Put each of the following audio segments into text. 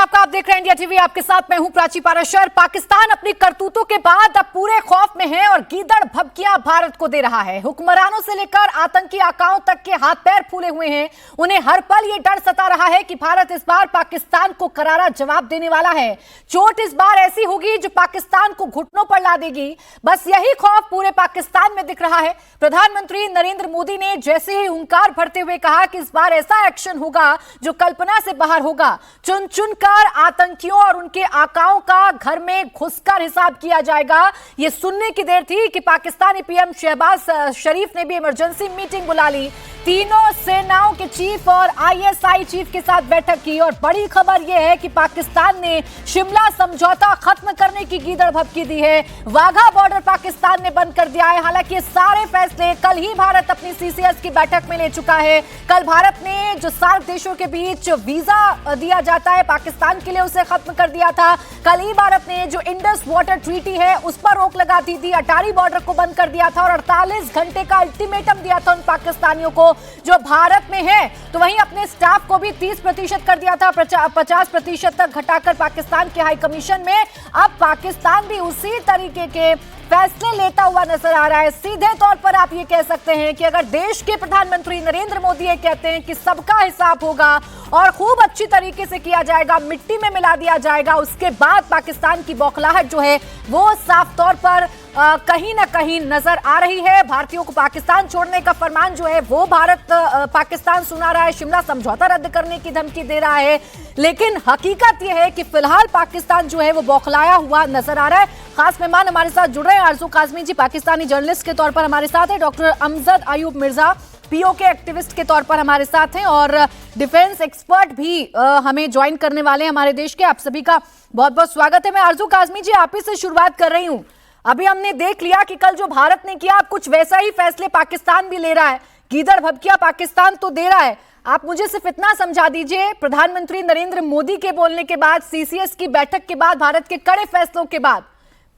आपका, आप देख रहे हैं इंडिया टीवी। आपके साथ मैं हूं प्राची पाराशर। पाकिस्तान अपनी करतूतों के बाद अब पूरे खौफ में है और गीदड़ भभकियां भारत को दे रहा है। हुक्मरानों से लेकर आतंकी आकाओं तक के हाथ पैर फूले हुए हैं। उन्हें हर पल ये डर सता रहा है कि भारत इस बार पाकिस्तान को करारा जवाब देने वाला है। चोट इस बार ऐसी होगी जो पाकिस्तान को घुटनों पर ला देगी। बस यही खौफ पूरे पाकिस्तान में दिख रहा है। प्रधानमंत्री नरेंद्र मोदी ने जैसे ही हुंकार भरते हुए कहा कि इस बार ऐसा एक्शन होगा जो कल्पना से बाहर होगा। चुन चुनकर आतंकियों और उनके आकाओं का घर में घुसकर हिसाब किया जाएगा। यह सुनने की देर थी कि पाकिस्तानी पीएम शहबाज शरीफ ने भी इमरजेंसी मीटिंग बुला ली। तीनों सेनाओं के चीफ और आईएसआई चीफ के साथ बैठक की और बड़ी खबर यह है कि पाकिस्तान ने शिमला समझौता खत्म करने की गीदड़ भभकी दी है। वाघा बॉर्डर पाकिस्तान ने बंद कर दिया है। हालांकि ये सारे फैसले कल ही भारत अपनी सीसीएस की बैठक में ले चुका है। कल भारत ने जो सार्क देशों के बीच वीजा दिया जाता है पाकिस्तान के लिए, उसे खत्म कर दिया था। कल ही भारत ने जो इंडस वाटर ट्रीटी है उस पर रोक लगा दी थी। अटारी बॉर्डर को बंद कर दिया था और 48 घंटे का अल्टीमेटम दिया था उन पाकिस्तानियों को जो भारत में है। तो वहीं अपने स्टाफ को भी 30% कर दिया था, 50% तक घटाकर पाकिस्तान के हाई कमीशन में। अब पाकिस्तान भी उसी तरीके के फैसले लेता हुआ नजर आ रहा है। सीधे तौर पर आप ये कह सकते हैं कि अगर देश के प्रधानमंत्री नरेंद्र मोदी ये कहते हैं कि सबका हिसाब होगा और खूब अच्छी तरीके से किया जाएगा, मिट्टी में मिला दिया जाएगा, उसके बाद पाकिस्तान की बौखलाहट जो है वो साफ तौर पर कहीं ना कहीं नजर आ रही है। भारतीयों को पाकिस्तान छोड़ने का फरमान जो है वो भारत पाकिस्तान सुना रहा है। शिमला समझौता रद्द करने की धमकी दे रहा है। लेकिन हकीकत यह है कि फिलहाल पाकिस्तान जो है वो बौखलाया हुआ नजर आ रहा है। खास मेहमान हमारे साथ जुड़ रहे हैं। आरजू काजमी जी पाकिस्तानी जर्नलिस्ट के तौर पर हमारे साथ है। Doctor Amjad Ayub Mirza PoK activist के तौर पर हमारे साथ हैं और डिफेंस एक्सपर्ट भी हमें ज्वाइन करने वाले हैं हमारे देश के। आप सभी का बहुत बहुत स्वागत है। मैं आरजू काजमी जी आप ही से शुरुआत कर रही हूँ। अभी हमने देख लिया कि कल जो भारत ने किया, अब कुछ वैसा ही फैसले पाकिस्तान भी ले रहा है। गीदड़ भभकियां पाकिस्तान तो दे रहा है। आप मुझे सिर्फ इतना समझा दीजिए, प्रधानमंत्री नरेंद्र मोदी के बोलने के बाद, सीसीएस की बैठक के बाद, भारत के कड़े फैसलों के बाद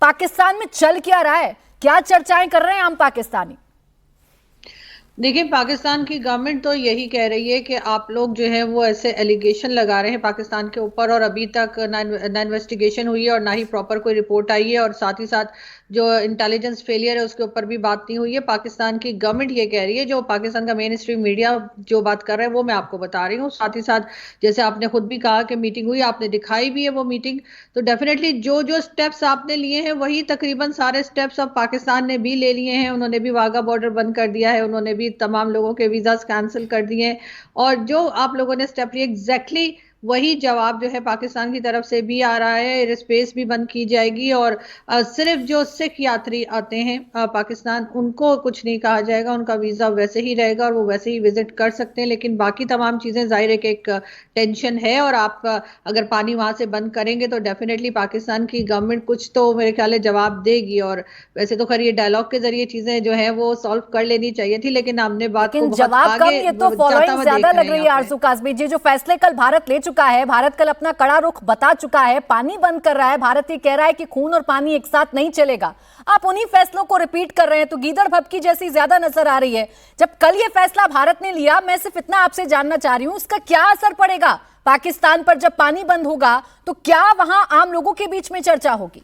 पाकिस्तान में चल क्या रहा है? क्या चर्चाएं कर रहे हैं हम पाकिस्तानी? देखिए, पाकिस्तान की गवर्नमेंट तो यही कह रही है कि आप लोग जो है वो ऐसे एलिगेशन लगा रहे हैं पाकिस्तान के ऊपर और अभी तक ना इन्वेस्टिगेशन हुई है और ना ही प्रॉपर कोई रिपोर्ट आई है और साथ ही साथ जो इंटेलिजेंस फेलियर है उसके ऊपर भी बात नहीं हुई है। पाकिस्तान की गवर्नमेंट ये कह रही है, जो पाकिस्तान का मेन स्ट्रीम मीडिया जो बात कर रहा है वो मैं आपको बता रही हूँ। साथ ही साथ जैसे आपने खुद भी कहा कि मीटिंग हुई, आपने दिखाई भी है वो मीटिंग, तो डेफिनेटली जो जो स्टेप्स आपने लिए हैं वही तकरीबन सारे स्टेप्स अब पाकिस्तान ने भी ले लिए हैं। उन्होंने भी वाघा बॉर्डर बंद कर दिया है, उन्होंने भी तमाम लोगों के वीजास कैंसिल कर दिए हैं और जो आप लोगों ने स्टेप लिए एग्जैक्टली वही जवाब जो है पाकिस्तान की तरफ से भी आ रहा है। एयर स्पेस भी बंद की जाएगी और सिर्फ जो सिख यात्री आते हैं पाकिस्तान उनको कुछ नहीं कहा जाएगा, उनका वीजा वैसे ही रहेगा और वो वैसे ही विजिट कर सकते हैं। लेकिन बाकी तमाम चीजें जाहिर है कि एक टेंशन है और आप अगर पानी वहां से बंद करेंगे तो डेफिनेटली पाकिस्तान की गवर्नमेंट कुछ तो मेरे ख्याल है जवाब देगी। और वैसे तो खैर ये डायलॉग के जरिए चीजें जो है वो सॉल्व कर लेनी चाहिए थी, लेकिन हमने बात को जवाब कम, ये तो फॉलोइंग ज्यादा लग रही है। आरजू काजमी जी, जो फैसले कल भारत ले चुका है, भारत कल अपना कड़ा रुख बता चुका है, पानी बंद कर रहा है। भारत ये कह रहा है कि खून और पानी एक साथ नहीं चलेगा। आप उन्हीं फैसलों को रिपीट कर रहे हैं तो गीदड़ भभकी जैसी ज्यादा नजर आ रही है। जब कल ये फैसला भारत ने लिया, मैं सिर्फ इतना आपसे जानना चाह रही हूं, इसका क्या असर पड़ेगा पाकिस्तान पर? जब पानी बंद होगा तो क्या वहां आम लोगों के बीच में चर्चा होगी?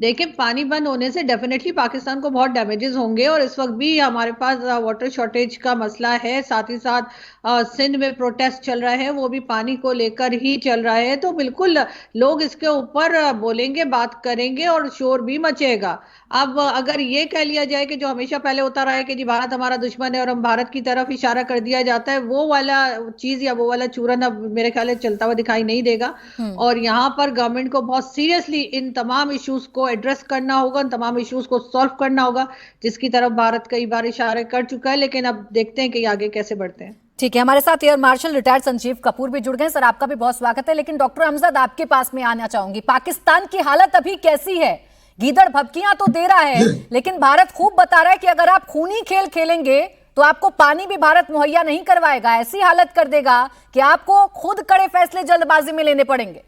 देखिए, पानी बंद होने से डेफिनेटली पाकिस्तान को बहुत डैमेजेस होंगे और इस वक्त भी हमारे पास वाटर शॉर्टेज का मसला है। साथ ही साथ सिंध में प्रोटेस्ट चल रहा है, वो भी पानी को लेकर ही चल रहा है। तो बिल्कुल लोग इसके ऊपर बोलेंगे, बात करेंगे और शोर भी मचेगा। अब अगर ये कह लिया जाए कि जो हमेशा पहले होता रहा है कि जी भारत हमारा दुश्मन है और हम भारत की तरफ इशारा कर दिया जाता है, वो वाला चीज या वो वाला चूरन अब मेरे ख्याल है चलता हुआ दिखाई नहीं देगा। और यहाँ पर गवर्नमेंट को बहुत सीरियसली इन तमाम इश्यूज को एड्रेस करना होगा, इन तमाम इश्यूज को सॉल्व करना होगा, जिसकी तरफ भारत कई बार इशारे कर चुका है। लेकिन अब देखते हैं कि आगे कैसे बढ़ते हैं। ठीक है, हमारे साथ air marshal retired Sanjeev Kapoor भी जुड़ गए। सर आपका भी बहुत स्वागत है। लेकिन डॉक्टर अमजद आपके पास में आना चाहूंगी, पाकिस्तान की हालत अभी कैसी है? गीदड़ भभकियां तो दे रहा है लेकिन भारत खूब बता रहा है कि अगर आप खूनी खेल खेलेंगे तो आपको पानी भी भारत मुहैया नहीं करवाएगा। ऐसी हालत कर देगा कि आपको खुद कड़े फैसले जल्दबाजी में लेने पड़ेंगे।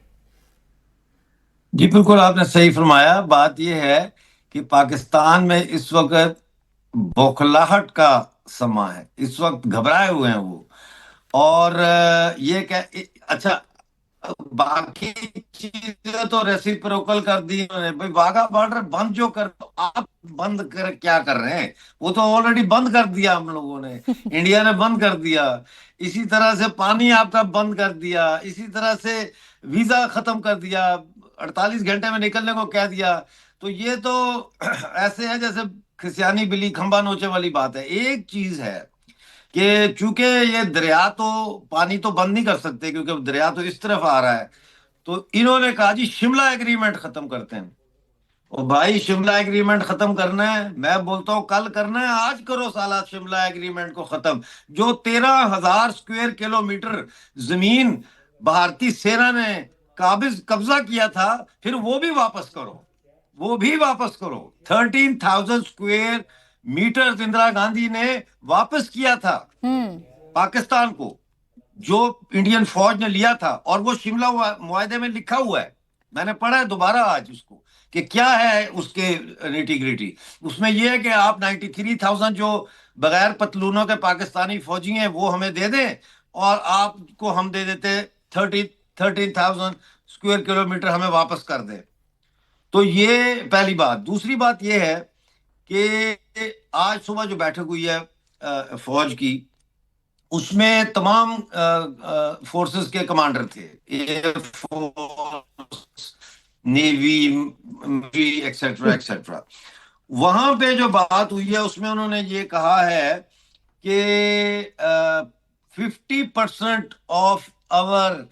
जी बिल्कुल, आपने सही फरमाया। बात यह है कि पाकिस्तान में इस वक्त बौखलाहट का समा है, इस वक्त घबराए हुए हैं वो। और ये क्या, अच्छा बाकी चीजें तो रेसिप्रोकल कर दी उन्होंने। भाई वाघा बॉर्डर बंद जो कर, आप बंद कर क्या कर रहे हैं? वो तो ऑलरेडी बंद कर दिया हम लोगों ने, इंडिया ने बंद कर दिया। इसी तरह से पानी आपका बंद कर दिया, इसी तरह से वीजा खत्म कर दिया, 48 घंटे में निकलने को कह दिया। तो ये तो ऐसे है जैसे खिसियानी बिल्ली खंबा नोचे वाली बात है। एक चीज है कि चूंकि ये दरिया तो पानी तो बंद नहीं कर सकते, क्योंकि अब दरिया तो इस तरफ आ रहा है। तो इन्होंने कहा जी शिमला एग्रीमेंट खत्म करते हैं। और भाई शिमला एग्रीमेंट खत्म करना है, मैं बोलता हूँ कल करना है, आज करो साला शिमला एग्रीमेंट को खत्म। जो 13,000 स्क्वायर किलोमीटर जमीन भारतीय सेना ने काबिज कब्जा किया था, फिर वो भी वापस करो, वो भी वापस करो। 13,000 स्क्वायर मीटर इंदिरा गांधी ने वापस किया था पाकिस्तान को, जो इंडियन फौज ने लिया था। और वो शिमला मुआहदे में लिखा हुआ है, मैंने पढ़ा है दोबारा आज उसको, कि क्या है उसके निटी ग्रिटी। उसमें यह है कि आप 93,000 जो बगैर पतलूनों के पाकिस्तानी फौजी हैं वो हमें दे दें, और आपको हम दे देते 13,000 स्क्वायर किलोमीटर हमें वापस कर दें। तो ये पहली बात। दूसरी बात यह है कि आज सुबह जो बैठक हुई है फौज की, उसमें तमाम फोर्सेस के कमांडर थे, air force, navy etcetera etcetera. वहां पे जो बात हुई है उसमें उन्होंने ये कहा है कि 50% of our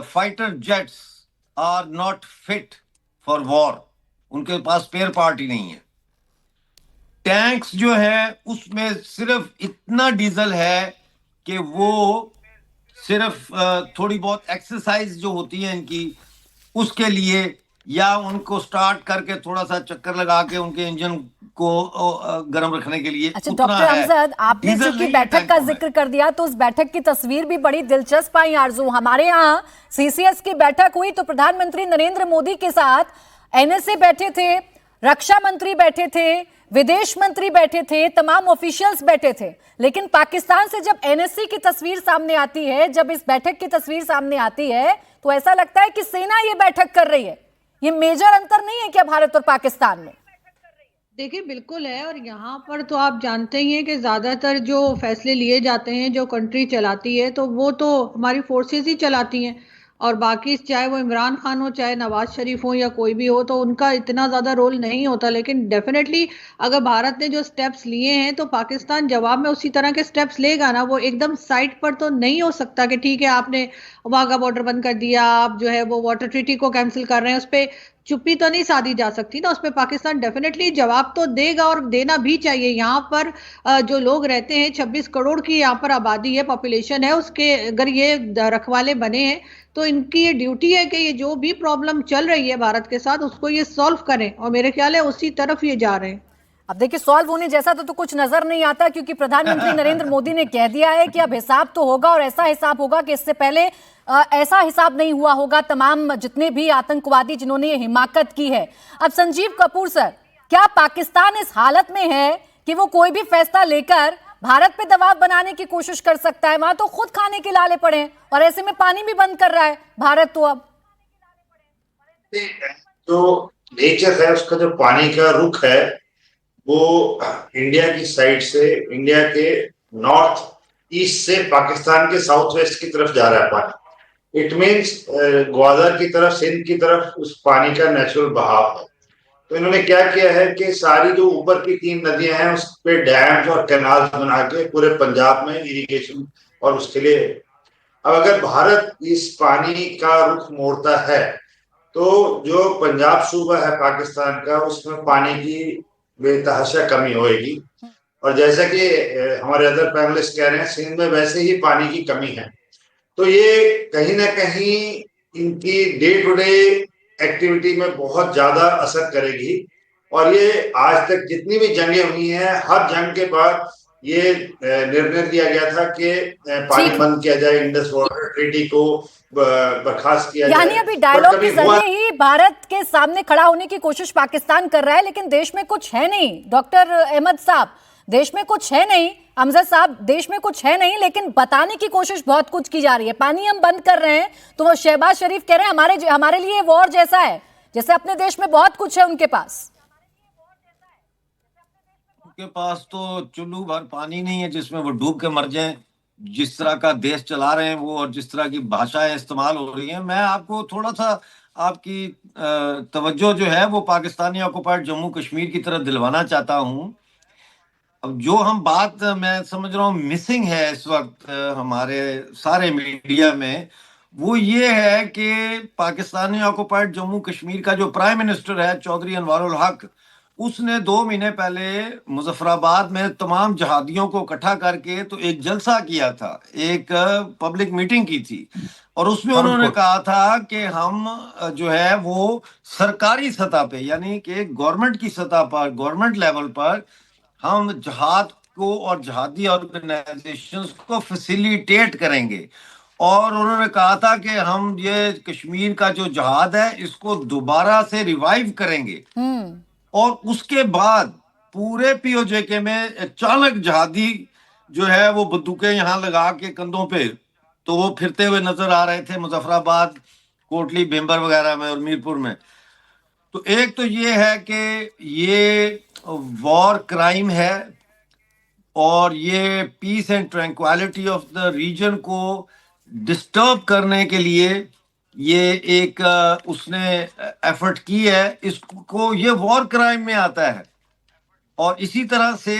fighter jets are not fit for war. उनके पास स्पेयर पार्ट ही नहीं है। टैंक्स जो है उसमें सिर्फ इतना डीजल है कि वो सिर्फ थोड़ी बहुत एक्सरसाइज जो होती है इनकी उसके लिए, या उनको स्टार्ट करके थोड़ा सा चक्कर लगा के उनके इंजन को गर्म रखने के लिए। अच्छा डॉक्टर अमजद, आपने चूंकि बैठक का जिक्र कर दिया तो उस बैठक की तस्वीर भी बड़ी दिलचस्प आई आरजू। हमारे यहाँ सीसीएस की बैठक हुई तो प्रधानमंत्री नरेंद्र मोदी के साथ एनएसए बैठे थे, रक्षा मंत्री बैठे थे, विदेश मंत्री बैठे थे, तमाम ऑफिशियल्स बैठे थे। लेकिन पाकिस्तान से जब एनएससी की तस्वीर सामने आती है, जब इस बैठक की तस्वीर सामने आती है, तो ऐसा लगता है कि सेना ये बैठक कर रही है। ये मेजर अंतर नहीं है क्या भारत और पाकिस्तान में? देखिए बिल्कुल है। और यहाँ पर तो आप जानते ही हैं कि ज्यादातर जो फैसले लिए जाते हैं, जो कंट्री चलाती है, तो वो तो हमारी फोर्सेस ही चलाती हैं। और बाकी चाहे वो इमरान खान हो, चाहे नवाज शरीफ हो, या कोई भी हो, तो उनका इतना ज्यादा रोल नहीं होता। लेकिन डेफिनेटली अगर भारत ने जो स्टेप्स लिए हैं तो पाकिस्तान जवाब में उसी तरह के स्टेप्स लेगा ना। वो एकदम साइड पर तो नहीं हो सकता कि ठीक है आपने वाघा बॉर्डर बंद कर दिया, आप जो है वो वाटर ट्रीटी को कैंसिल कर रहे हैं, उस पर चुप्पी तो नहीं साधी जा सकती ना। उस पर पाकिस्तान डेफिनेटली जवाब तो देगा और देना भी चाहिए। यहाँ पर जो लोग रहते हैं, 26 करोड़ की यहाँ पर आबादी है, पॉपुलेशन है, उसके अगर ये रखवाले बने हैं तो इनकी ये ड्यूटी है कि ये जो भी प्रॉब्लम चल रही है भारत के साथ उसको ये सॉल्व करें। और मेरे ख्याल है उसी तरफ ये जा रहे हैं। अब देखिए सॉल्व होने जैसा तो कुछ नजर नहीं आता, क्योंकि प्रधानमंत्री नरेंद्र मोदी ने कह दिया है कि अब हिसाब तो होगा, और ऐसा हिसाब होगा कि इससे पहले ऐसा हिसाब नहीं हुआ होगा तमाम जितने भी आतंकवादी जिन्होंने ये हिमाकत की है। अब संजीव कपूर सर, क्या पाकिस्तान इस हालत में है कि वो कोई भी फैसला लेकर भारत पे दबाव बनाने की कोशिश कर सकता है? वहां तो खुद खाने के लाले पड़े हैं, और ऐसे में पानी भी बंद कर रहा है भारत। तो अब जो नेचर है उसका, जो पानी का रुख है, वो इंडिया की साइड से, इंडिया के नॉर्थ ईस्ट से पाकिस्तान के साउथ वेस्ट की तरफ जा रहा है पानी। इट मीन्स ग्वादर की तरफ, सिंध की तरफ उस पानी का नेचुरल बहाव है। तो इन्होंने क्या किया है कि सारी जो ऊपर की 3 नदियां हैं उस पे डैम्स और कैनाल बना के पूरे पंजाब में इरिगेशन, और उसके लिए अब अगर भारत इस पानी का रुख मोड़ता है तो जो पंजाब सूबा है पाकिस्तान का, उसमें पानी की बेतहाशा कमी होगी। और जैसा कि हमारे अदर पैनलिस्ट कह रहे हैं, सिंध में वैसे ही पानी की कमी है। तो ये कहीं ना कहीं इनकी डे टू डे एक्टिविटी में बहुत ज्यादा असर करेगी। और ये आज तक जितनी भी जंगें हुई हैं, हर जंग के बाद ये निर्णय लिया गया था कि पानी बंद किया जाए, इंडस वाटर ट्रीटी को बर्खास्त किया जाए। यानी अभी डायलॉग के जरिए ही भारत के सामने खड़ा होने की कोशिश पाकिस्तान कर रहा है, लेकिन देश में कुछ है नहीं। डॉक्टर अहमद साहब, देश में कुछ है नहीं अमजद साहब, देश में कुछ है नहीं, लेकिन बताने की कोशिश बहुत कुछ की जा रही है। पानी हम बंद कर रहे हैं तो वो शहबाज शरीफ कह रहे हैं हमारे लिए वॉर जैसा है, जैसे अपने देश में बहुत कुछ है उनके पास। उनके पास तो चुल्लू भर पानी नहीं है जिसमें वो डूब के मर जाएं। जिस तरह का देश चला रहे हैं वो, और जिस तरह की भाषाएं इस्तेमाल हो रही हैं, मैं आपको थोड़ा सा आपकी तवज्जो जो है वो पाकिस्तानी ऑक्युपाइड जम्मू कश्मीर की तरफ दिलवाना चाहता हूं। अब जो हम बात मैं समझ रहा हूँ मिसिंग है इस वक्त हमारे सारे मीडिया में, वो ये है कि पाकिस्तानी ऑक्युपाइड जम्मू कश्मीर का जो प्राइम मिनिस्टर है चौधरी अनवारुल हक, उसने 2 महीने पहले मुजफ्फराबाद में तमाम जहादियों को इकट्ठा करके तो एक जलसा किया था, एक पब्लिक मीटिंग की थी, और उसमें उन्होंने कहा था कि हम जो है वो सरकारी सतह पे, यानी कि गवर्नमेंट की सतह पर, गवर्नमेंट लेवल पर हम जहाद को और जहादी ऑर्गेनाइजेशंस को फैसिलिटेट करेंगे। और उन्होंने कहा था कि हम ये कश्मीर का जो जहाद है इसको दोबारा से रिवाइव करेंगे। और उसके बाद पूरे पीओजेके में अचानक जहादी जो है वो बंदूकें यहाँ लगा के कंधों पे तो वो फिरते हुए नजर आ रहे थे मुजफ्फराबाद, कोटली, भेंबर वगैरह में और मीरपुर में। तो एक तो ये है कि ये वॉर क्राइम है और ये peace and tranquility of the region को डिस्टर्ब करने के लिए ये एक उसने एफर्ट की है, इसको ये वॉर क्राइम में आता है। और इसी तरह से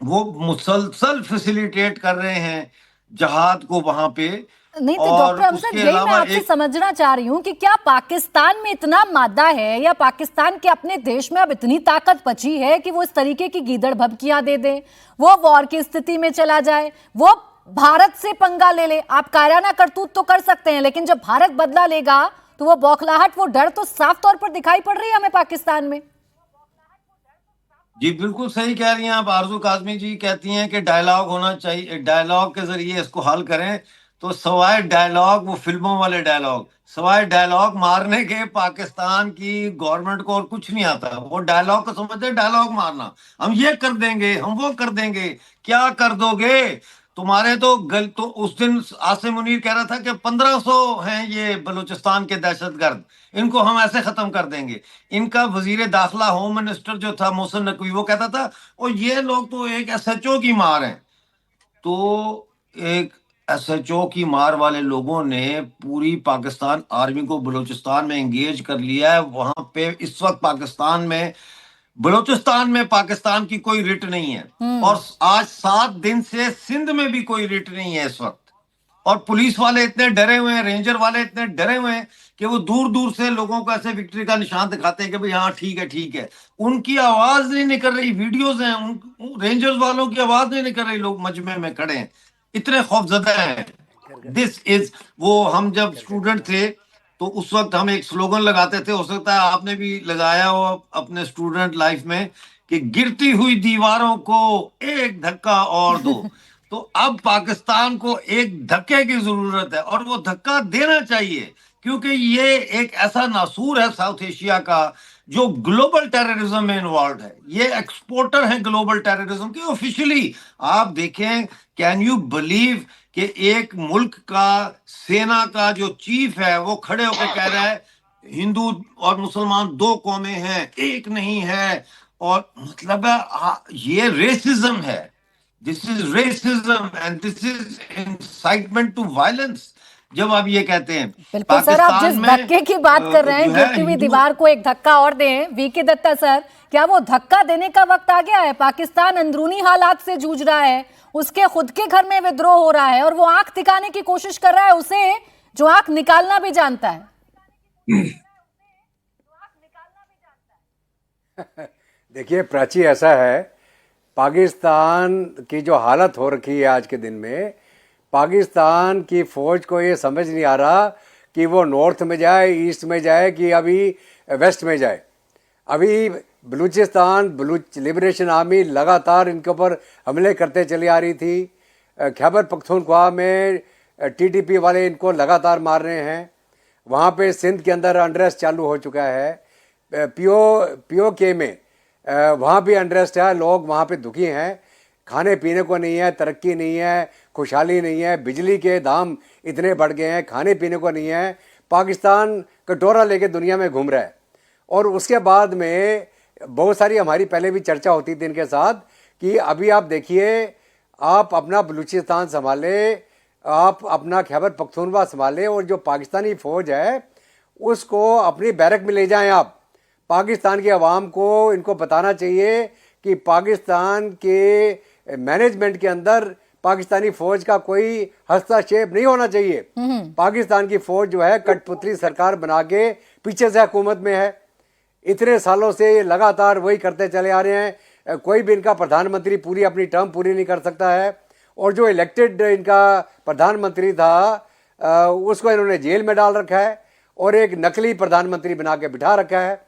वो मुसलसल फैसिलिटेट कर रहे हैं जहाद को वहां पे। नहीं तो डॉक्टर अमजद, यही मैं आपसे समझना चाह रही हूँ कि क्या पाकिस्तान में इतना मादा है या पाकिस्तान के अपने देश में अब इतनी ताकत बची है कि वो इस तरीके की गीदड़ भभकियां दे दे, वो वॉर की स्थिति में चला जाए, वो भारत से पंगा ले ले। आप कायराना करतूत तो कर सकते हैं, लेकिन जब भारत बदला लेगा तो वो बौखलाहट, वो डर तो साफ तौर पर दिखाई पड़ रही है हमें पाकिस्तान में। जी बिल्कुल सही कह रही हैं आप। आरजू काजमी जी कहती हैं कि डायलॉग होना चाहिए, डायलॉग के जरिए इसको हल करें। तो सवाए डायलॉग, वो फिल्मों वाले डायलॉग, सवाए डायलॉग मारने के पाकिस्तान की गवर्नमेंट को और कुछ नहीं आता। वो डायलॉग को समझते हैं, डायलॉग मारना, हम ये कर देंगे, हम वो कर देंगे। क्या कर दोगे? तुम्हारे तो तो उस दिन आसिम मुनीर कह रहा था कि 1500 हैं ये बलूचिस्तान के दहशतगर्द, इनको हम ऐसे खत्म कर देंगे। इनका वजीर दाखिला, होम मिनिस्टर जो था मोहसिन नकवी, वो कहता था और ये लोग तो एक एसएचओ की मार है। तो एक एसएचओ की मार वाले लोगों ने पूरी पाकिस्तान आर्मी को बलूचिस्तान में एंगेज कर लिया है। वहां पे इस वक्त बलूचिस्तान में पाकिस्तान की कोई रिट नहीं है, और आज 7 दिन से सिंध में भी कोई रिट नहीं है इस वक्त। और पुलिस वाले इतने डरे हुए हैं, रेंजर वाले इतने डरे हुए हैं कि वो दूर दूर से लोगों को ऐसे विक्ट्री का निशान दिखाते हैं कि भाई हाँ ठीक है ठीक है। उनकी आवाज नहीं निकल रही, वीडियोस हैं उन रेंजर्स वालों की आवाज नहीं निकल रही, लोग मजमे में खड़े हैं, इतने खौफजदा हैं। दिस इज वो, हम जब स्टूडेंट थे तो उस वक्त हम एक स्लोगन लगाते थे, हो सकता है आपने भी लगाया हो अपने स्टूडेंट लाइफ में, कि गिरती हुई दीवारों को एक धक्का और दो। तो अब पाकिस्तान को एक धक्के की जरूरत है, और वो धक्का देना चाहिए, क्योंकि ये एक ऐसा नासूर है साउथ एशिया का जो ग्लोबल टेररिज्म में इन्वॉल्व है। ये एक्सपोर्टर है ग्लोबल टेररिज्म के ऑफिशियली। आप देखें, कैन यू बिलीव कि एक मुल्क का सेना का जो चीफ है वो खड़े होकर कह रहा है हिंदू और मुसलमान 2 कौमें हैं, एक नहीं है। और मतलब ये रेसिज्म है, this is racism and this is incitement to violence जब आप ये कहते हैं। बिल्कुल सर, आप जिस धक्के की बात कर रहे हैं, गिरती हुई दीवार को एक धक्का और दें, वीके दत्ता सर, क्या वो धक्का देने का वक्त आ गया है? पाकिस्तान अंदरूनी हालात से जूझ रहा है, उसके खुद के घर में विद्रोह हो रहा है और वो आंख दिखाने की कोशिश कर रहा है उसे जो आंख निकालना भी जानता है। देखिए प्राची, ऐसा है, पाकिस्तान की जो हालत हो रखी है आज के दिन में, पाकिस्तान की फौज को ये समझ नहीं आ रहा कि वो नॉर्थ में जाए, ईस्ट में जाए, कि अभी वेस्ट में जाए। अभी बलूच लिबरेशन आर्मी लगातार इनके ऊपर हमले करते चली आ रही थी। खैबर पख्तूनख्वा में टीटीपी वाले इनको लगातार मार रहे हैं। वहाँ पे सिंध के अंदर अनरेस्ट चालू हो चुका है। पीओके में वहाँ भी अनरेस्ट है, लोग वहाँ पे दुखी हैं, खाने पीने को नहीं है, तरक्की नहीं है, खुशहाली नहीं है, बिजली के दाम इतने बढ़ गए हैं, खाने पीने को नहीं है। पाकिस्तान कटोरा लेके दुनिया में घूम रहा है। और उसके बाद में बहुत सारी हमारी पहले भी चर्चा होती थी इनके साथ कि अभी आप देखिए, आप अपना बलूचिस्तान संभाले, आप अपना खैबर पख्तूनख्वा संभाले, और जो पाकिस्तानी फ़ौज है उसको अपनी बैरक में ले जाएं। आप पाकिस्तान की आवाम को इनको बताना चाहिए कि पाकिस्तान के मैनेजमेंट के अंदर पाकिस्तानी फौज का कोई हस्तक्षेप नहीं होना चाहिए। पाकिस्तान की फौज जो है कठपुतली सरकार बना के पीछे से हुकूमत में है, इतने सालों से ये लगातार वही करते चले आ रहे हैं। कोई भी इनका प्रधानमंत्री पूरी अपनी टर्म पूरी नहीं कर सकता है, और जो इलेक्टेड इनका प्रधानमंत्री था उसको इन्होंने जेल में डाल रखा है और एक नकली प्रधानमंत्री बना के बिठा रखा है।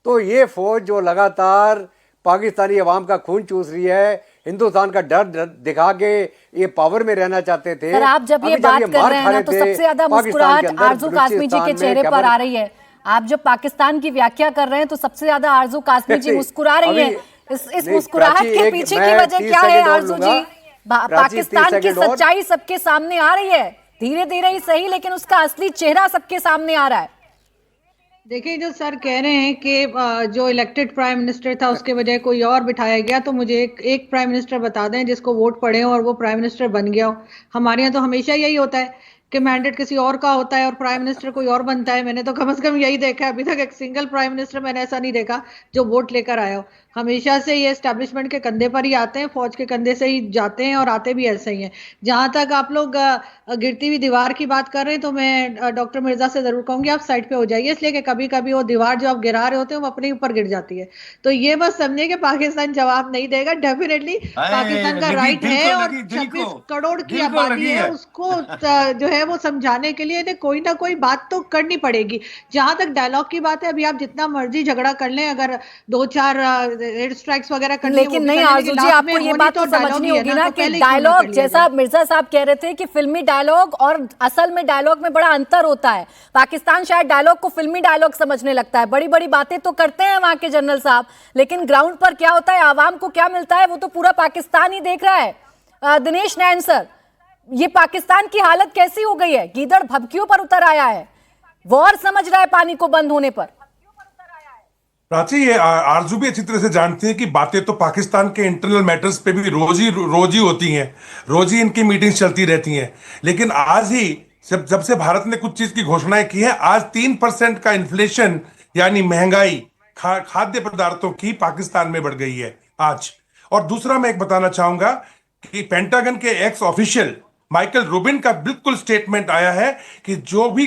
तो ये फौज जो लगातार पाकिस्तानी अवाम का खून चूस रही है, हिंदुस्तान का डर दिखा के ये पावर में रहना चाहते थे। सर, आप जब ये बात कर रहे हैं ना, तो सबसे ज्यादा मुस्कुराहट आरजू कासमी जी के चेहरे पर आ रही है। आप जब पाकिस्तान की व्याख्या कर रहे हैं तो सबसे ज्यादा आरजू कासमी जी मुस्कुरा रही है। इस मुस्कुराहट के पीछे की वजह क्या है आरजू जी? पाकिस्तान की सच्चाई सबके सामने आ रही है, धीरे धीरे ही सही, लेकिन उसका असली चेहरा सबके सामने आ रहा है। देखिए, जो सर कह रहे हैं कि जो इलेक्टेड प्राइम मिनिस्टर था उसके बजाय कोई और बिठाया गया, तो मुझे एक प्राइम मिनिस्टर बता दें जिसको वोट पड़े हो और वो प्राइम मिनिस्टर बन गया हो। हमारे यहाँ तो हमेशा यही होता है कि मैंडेट किसी और का होता है और प्राइम मिनिस्टर कोई और बनता है। मैंने तो कम से कम यही देखा है, अभी तक एक सिंगल प्राइम मिनिस्टर मैंने ऐसा नहीं देखा जो वोट लेकर आया हो। हमेशा से ये एस्टेब्लिशमेंट के कंधे पर ही आते हैं, फौज के कंधे से ही जाते हैं और आते भी ऐसे ही हैं। जहां तक आप लोग गिरती हुई दीवार की बात कर रहे हैं, तो मैं डॉक्टर मिर्जा से जरूर कहूंगी आप साइड पे हो जाइए, इसलिए कि कभी कभी वो दीवार जो आप गिरा रहे होते हैं वो अपने ऊपर गिर जाती है। तो ये बस समझिए कि पाकिस्तान जवाब नहीं देगा। डेफिनेटली पाकिस्तान का राइट है और 26 करोड़ की आबादी है, उसको जो है वो समझाने के लिए इन्हें कोई ना कोई बात तो करनी पड़ेगी। जहां तक डायलॉग की बात है, अभी आप जितना मर्जी झगड़ा कर लें, अगर 2-4 एयर स्ट्राइक्स वगैरह करनी है, लेकिन नहीं आरजू जी, आपको ये बात तो समझनी होगी ना कि डायलॉग, जैसा मिर्जा साहब कह रहे थे कि फिल्मी डायलॉग और असल में डायलॉग में बड़ा अंतर होता है। पाकिस्तान शायद डायलॉग को फिल्मी डायलॉग समझने लगता है, बड़ी बड़ी बातें तो करते हैं वहां के जनरल साहब, लेकिन ग्राउंड पर क्या होता है, आवाम को क्या मिलता है, वो तो पूरा पाकिस्तान ही देख रहा है। दिनेश नैन सर, ये पाकिस्तान की हालत कैसी हो गई है? गीदड़ भभकियों पर उतर आया है, वॉर समझ रहा है पानी को बंद होने पर। प्राची, ये आरजू भी अच्छी तरह से जानती है कि बातें तो पाकिस्तान के इंटरनल मैटर्स पे भी रोज ही होती हैं, रोज ही इनकी मीटिंग्स चलती रहती हैं। लेकिन आज ही जब से भारत ने कुछ चीज की घोषणाएं की है, आज 3% का इन्फ्लेशन यानी महंगाई खाद्य पदार्थों की पाकिस्तान में बढ़ गई है आज। और दूसरा मैं एक बताना चाहूंगा कि पेंटागन के एक्स ऑफिशियल माइकल रूबिन का बिल्कुल स्टेटमेंट आया है कि जो भी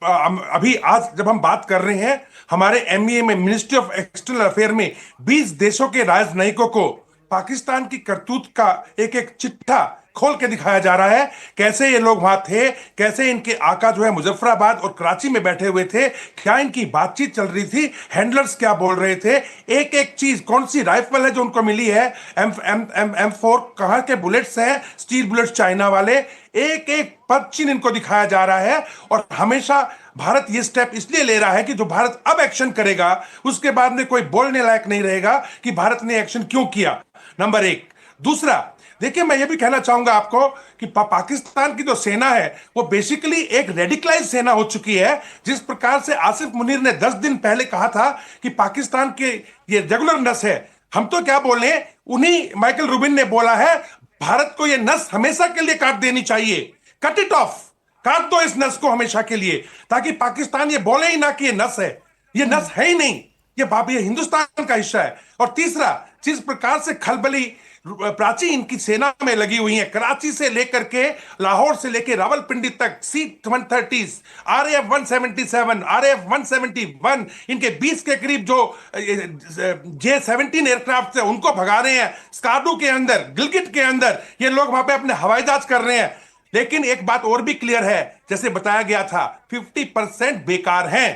अभी आज जब हम बात कर रहे हैं, हमारे एमईए में, मिनिस्ट्री ऑफ एक्सटर्नल अफेयर में 20 देशों के राजनयिकों को पाकिस्तान की करतूत का एक एक चिट्ठा खोल के दिखाया जा रहा है। कैसे ये लोग वहां थे, कैसे इनके आका जो है मुजफ्फराबाद और कराची में बैठे हुए थे, क्या इनकी बातचीत चल रही थी, हैंडलर्स क्या बोल रहे थे, एक एक चीज, कौन सी राइफल है जो उनको मिली है, M4 कहां के बुलेट्स हैं, स्टील बुलेट्स चाइना वाले, एक एक पर्चिन इनको दिखाया जा रहा है। और हमेशा भारत ये स्टेप इसलिए ले रहा है कि जो भारत अब एक्शन करेगा उसके बाद में कोई बोलने लायक नहीं रहेगा कि भारत ने एक्शन क्यों किया, नंबर एक। दूसरा, देखिए, मैं ये भी कहना चाहूंगा आपको कि पाकिस्तान की जो सेना है वो बेसिकली एक रेडिकलाइज सेना हो चुकी है। जिस प्रकार से आसिफ मुनीर ने 10 दिन पहले कहा था कि पाकिस्तान के ये रेगुलर नस है, हम तो क्या बोले, उन्हीं माइकल रूबिन ने बोला है भारत को ये नस हमेशा के लिए काट देनी चाहिए, कट इट ऑफ, काट दो इस नस को हमेशा के लिए, ताकि पाकिस्तान ये बोले ही ना कि ये नस है, ये नस है ही नहीं, ये हिंदुस्तान का हिस्सा है। और तीसरा, जिस प्रकार से खलबली प्राची इनकी सेना में लगी हुई है, कराची से लेकर के लाहौर से लेकर रावलपिंडी तक, C-130, RAF 177, RAF 171, इनके 20 के करीब जो J-17 एयरक्राफ्ट है उनको भगा रहे हैं। स्कार्डू के अंदर, गिलगिट के अंदर ये लोग वहां पे अपने हवाई जहाज कर रहे हैं। लेकिन एक बात और भी क्लियर है, जैसे बताया गया था, 50% बेकार हैं,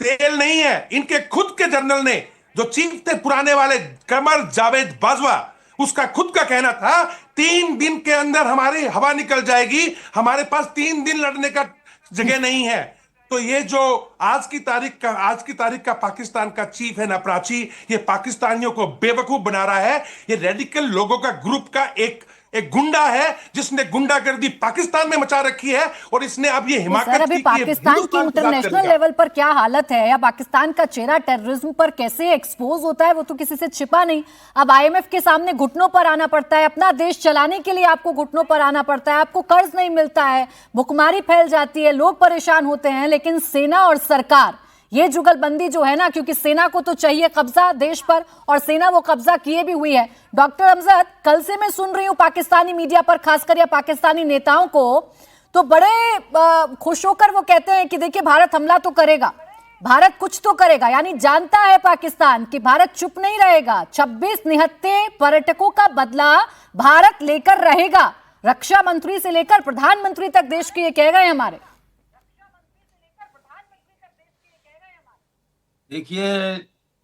तेल नहीं है। इनके खुद के जनरल ने, जो चीफ थे पुराने वाले, कमर जावेद बाजवा, उसका खुद का कहना था 3 दिन के अंदर हमारी हवा निकल जाएगी, हमारे पास 3 दिन लड़ने का जगह नहीं है। तो ये जो आज की तारीख का पाकिस्तान का चीफ है ना प्राची, ये पाकिस्तानियों को बेवकूफ बना रहा है। ये रेडिकल लोगों का ग्रुप का एक गुंडा है जिसने गुंडागर्दी पाकिस्तान में मचा रखी है, और इसने अब ये सर, हिमाकत अभी की पाकिस्तान की इंटरनेशनल लेवल पर क्या हालत है, या पाकिस्तान का चेहरा टेररिज्म पर कैसे एक्सपोज होता है, वो तो किसी से छिपा नहीं। अब आईएमएफ के सामने घुटनों पर आना पड़ता है, अपना देश चलाने के लिए आपको घुटनों पर आना पड़ता है, आपको कर्ज नहीं मिलता है, भुखमरी फैल जाती है, लोग परेशान होते हैं, लेकिन सेना और सरकार ये जुगलबंदी जो है ना, क्योंकि सेना को तो चाहिए कब्जा देश पर, और सेना वो कब्जा किए भी हुई है। डॉक्टर अमजद, कल से मैं सुन रही हूं पाकिस्तानी मीडिया पर खासकर, या पाकिस्तानी नेताओं को, तो बड़े खुश होकर वो कहते हैं कि देखिए भारत हमला तो करेगा, भारत कुछ तो करेगा, यानी जानता है पाकिस्तान कि भारत चुप नहीं रहेगा। 26 निहत्थे पर्यटकों का बदला भारत लेकर रहेगा। रक्षा मंत्री से लेकर प्रधानमंत्री तक देश के ये कह गए हमारे। देखिए,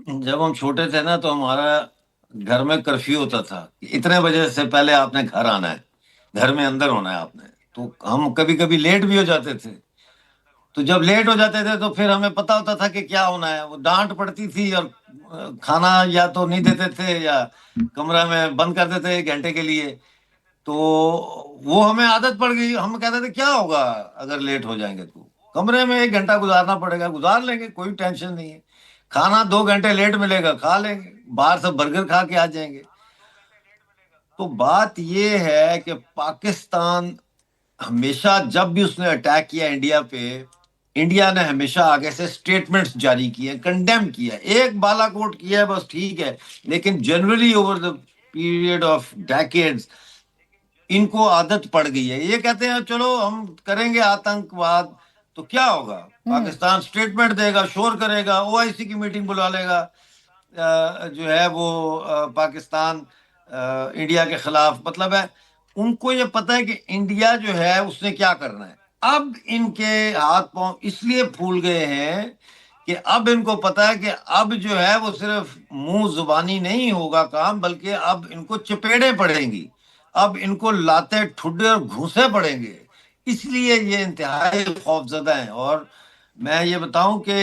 जब हम छोटे थे ना तो हमारा घर में कर्फ्यू होता था, इतने बजे से पहले आपने घर आना है, घर में अंदर होना है आपने। तो हम कभी कभी लेट भी हो जाते थे, तो जब लेट हो जाते थे तो फिर हमें पता होता था कि क्या होना है। वो डांट पड़ती थी, और खाना या तो नहीं देते थे या कमरा में बंद कर देते 1 घंटे के लिए। तो वो हमें आदत पड़ गई, हम कहते थे क्या होगा अगर लेट हो जाएंगे, तो कमरे में 1 घंटा गुजारना पड़ेगा, गुजार लेंगे, कोई टेंशन नहीं है। खाना 2 घंटे लेट मिलेगा, खा लेंगे, बाहर से बर्गर खा के आ जाएंगे। तो बात ये है कि पाकिस्तान हमेशा, जब भी उसने अटैक किया इंडिया पे, इंडिया ने हमेशा आगे से स्टेटमेंट्स जारी किए, कंडेम किया, एक बालाकोट किया है बस, ठीक है, लेकिन generally over the period of decades इनको आदत पड़ गई है। ये कहते हैं चलो हम करेंगे आतंकवाद, तो क्या होगा, पाकिस्तान स्टेटमेंट देगा, शोर करेगा, ओआईसी की मीटिंग बुला लेगा, जो है वो पाकिस्तान इंडिया के खिलाफ, मतलब है उनको ये पता है कि इंडिया जो है उसने क्या करना है। अब इनके हाथ पांव इसलिए फूल गए हैं कि अब इनको पता है कि अब जो है वो सिर्फ मुंह जुबानी नहीं होगा काम, बल्कि अब इनको चपेड़े पड़ेंगी, अब इनको लाते ठुड्डे और घूंसे पड़ेंगे। इसलिए ये इंतहाई खौफजदा है। और मैं ये बताऊं कि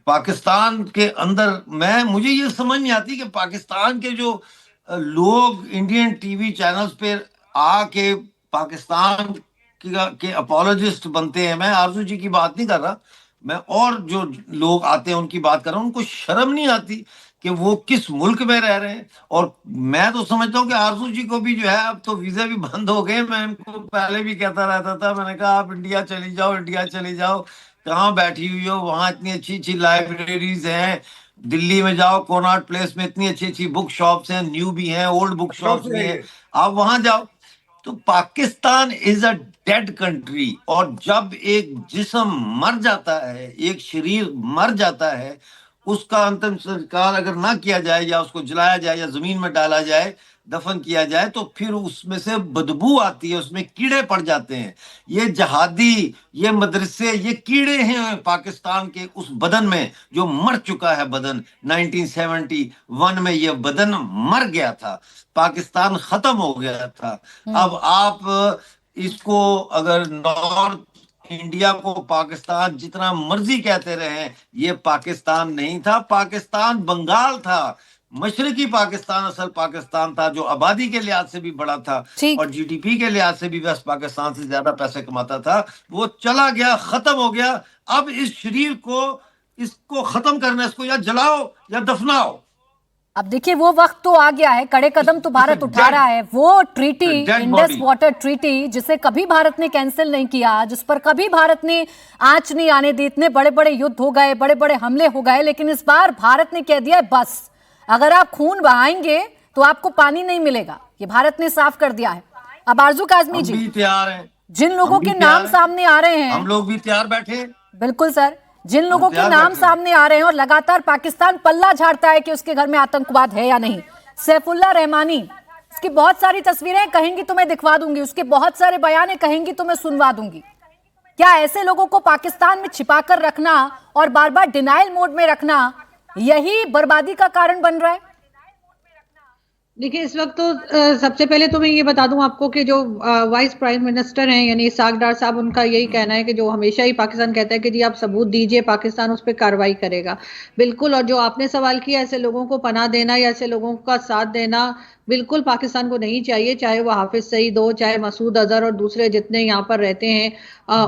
पाकिस्तान के अंदर मुझे ये समझ नहीं आती कि पाकिस्तान के जो लोग इंडियन टीवी चैनल्स पे आके पाकिस्तान के अपॉलोजिस्ट बनते हैं। मैं आरजू जी की बात नहीं कर रहा, मैं और जो लोग आते हैं उनकी बात कर रहा हूं। उनको शर्म नहीं आती कि वो किस मुल्क में रह रहे हैं। और मैं तो समझता हूँ कि आरजू जी को भी जो है अब तो वीजा भी बंद हो गए। मैं इनको पहले भी कहता रहता था, मैंने कहा आप इंडिया चली जाओ, इंडिया चली जाओ, कहाँ बैठी हुई हो, वहां इतनी अच्छी अच्छी लाइब्रेरीज हैं, दिल्ली में जाओ कोनॉट प्लेस में इतनी अच्छी अच्छी बुक शॉप्स हैं, न्यू भी हैं, ओल्ड बुक शॉप्स भी हैं, आप वहां जाओ। तो Pakistan is a dead country. और जब एक जिस्म मर जाता है, एक शरीर मर जाता है, उसका अंतिम संस्कार अगर ना किया जाए या उसको जलाया जाए या जमीन में डाला जाए, दफन किया जाए, तो फिर उसमें से बदबू आती है, उसमें कीड़े पड़ जाते हैं। ये जहादी, ये मदरसे, ये कीड़े हैं पाकिस्तान के उस बदन में जो मर चुका है। बदन 1971 में ये बदन मर गया था, पाकिस्तान खत्म हो गया था। अब आप इसको अगर नॉर्थ इंडिया को पाकिस्तान जितना मर्जी कहते रहे, ये पाकिस्तान नहीं था, पाकिस्तान बंगाल था। मशरकी पाकिस्तान असल पाकिस्तान था, जो आबादी के लिहाज से भी बड़ा था और जीडीपी के लिहाज से भी वेस्ट पाकिस्तान से ज्यादा पैसे कमाता था। वो चला गया, खत्म हो गया। अब इस शरीर को, इसको खत्म करना, इसको या जलाओ या दफनाओ। अब देखिए वो वक्त तो आ गया है, कड़े कदम तो भारत उठा रहा है। वो ट्रीटी, इंडस वाटर ट्रीटी, जिसे कभी भारत ने कैंसिल नहीं किया, जिस पर कभी भारत ने आंच नहीं आने दी, इतने बड़े बड़े युद्ध हो गए, बड़े बड़े हमले हो गए, लेकिन इस बार भारत ने कह दिया है बस, अगर आप खून बहाएंगे तो आपको पानी नहीं मिलेगा। ये भारत ने साफ कर दिया है। अब आरजू काजमी जी, तैयार हैं, जिन लोगों के नाम सामने आ रहे हैं, हम लोग भी तैयार बैठे। बिल्कुल सर, जिन लोगों के नाम सामने आ रहे हैं और लगातार पाकिस्तान पल्ला झाड़ता है कि उसके घर में आतंकवाद है या नहीं, सैफुल्ला रहमानी, उसकी बहुत सारी तस्वीरें कहेंगी तो मैं दिखवा दूंगी, उसके बहुत सारे बयान कहेंगी तो मैं सुनवा दूंगी। क्या ऐसे लोगों को पाकिस्तान में छिपाकर रखना और बार बार डिनाइल मोड में रखना, यही बर्बादी का कारण बन रहा है? देखिए इस वक्त तो सबसे पहले तो मैं ये बता दूं आपको कि जो वाइस प्राइम मिनिस्टर हैं यानी इसहाक डार साहब, उनका यही कहना है कि जो हमेशा ही पाकिस्तान कहता है कि जी आप सबूत दीजिए, पाकिस्तान उस पर कार्रवाई करेगा। बिल्कुल। और जो आपने सवाल किया, ऐसे लोगों को पनाह देना या ऐसे लोगों का साथ देना बिल्कुल पाकिस्तान को नहीं चाहिए, चाहे वो हाफिज सईद हो, चाहे मसूद अजहर और दूसरे जितने यहाँ पर रहते हैं,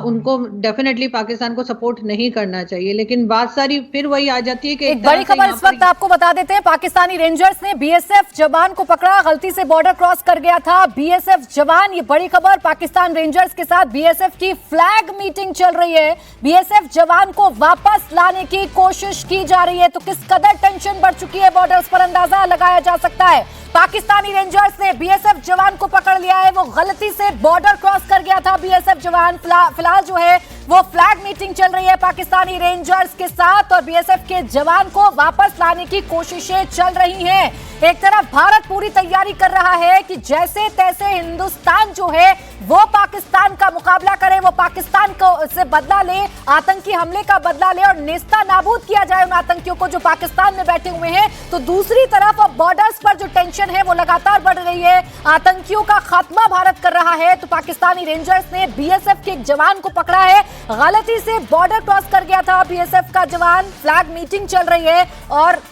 उनको डेफिनेटली पाकिस्तान को सपोर्ट नहीं करना चाहिए। लेकिन बात सारी फिर वही आ जाती है कि एक बड़ी खबर इस वक्त आपको बता देते हैं, पाकिस्तानी रेंजर्स ने बीएसएफ जवान को पकड़ा, गलती से बॉर्डर क्रॉस कर गया था बीएसएफ जवान। ये बड़ी खबर, पाकिस्तान रेंजर्स के साथ बीएसएफ की फ्लैग मीटिंग चल रही है, बीएसएफ जवान को वापस लाने की कोशिश की जा रही है। तो किस कदर टेंशन बढ़ चुकी है बॉर्डर्स पर अंदाजा लगाया जा सकता है। पाकिस्तानी रेंजर्स ने बीएसएफ जवान को पकड़ लिया है, वो गलती से बॉर्डर क्रॉस कर गया था बीएसएफ जवान। फिलहाल जो है वो फ्लैग मीटिंग चल रही है पाकिस्तानी रेंजर्स के साथ और बीएसएफ के जवान को वापस लाने की कोशिशें चल रही हैं। एक तरफ भारत पूरी तैयारी कर रहा है कि जैसे तैसे हिंदुस्तान जो है वो पाकिस्तान का मुकाबला करे, वो पाकिस्तान को से बदला ले, आतंकी हमले का बदला ले और नेस्ता नाबूद किया जाए उन आतंकियों को जो पाकिस्तान में बैठे हुए हैं। तो दूसरी तरफ अब बॉर्डर्स पर जो टेंशन है वो लगातार बढ़ रही है, आतंकियों का खात्मा भारत कर रहा है। तो पाकिस्तानी रेंजर्स ने बीएसएफ के एक जवान को पकड़ा है, गलती से बॉर्डर क्रॉस कर गया था बीएसएफ का जवान। फ्लैग मीटिंग चल रही है और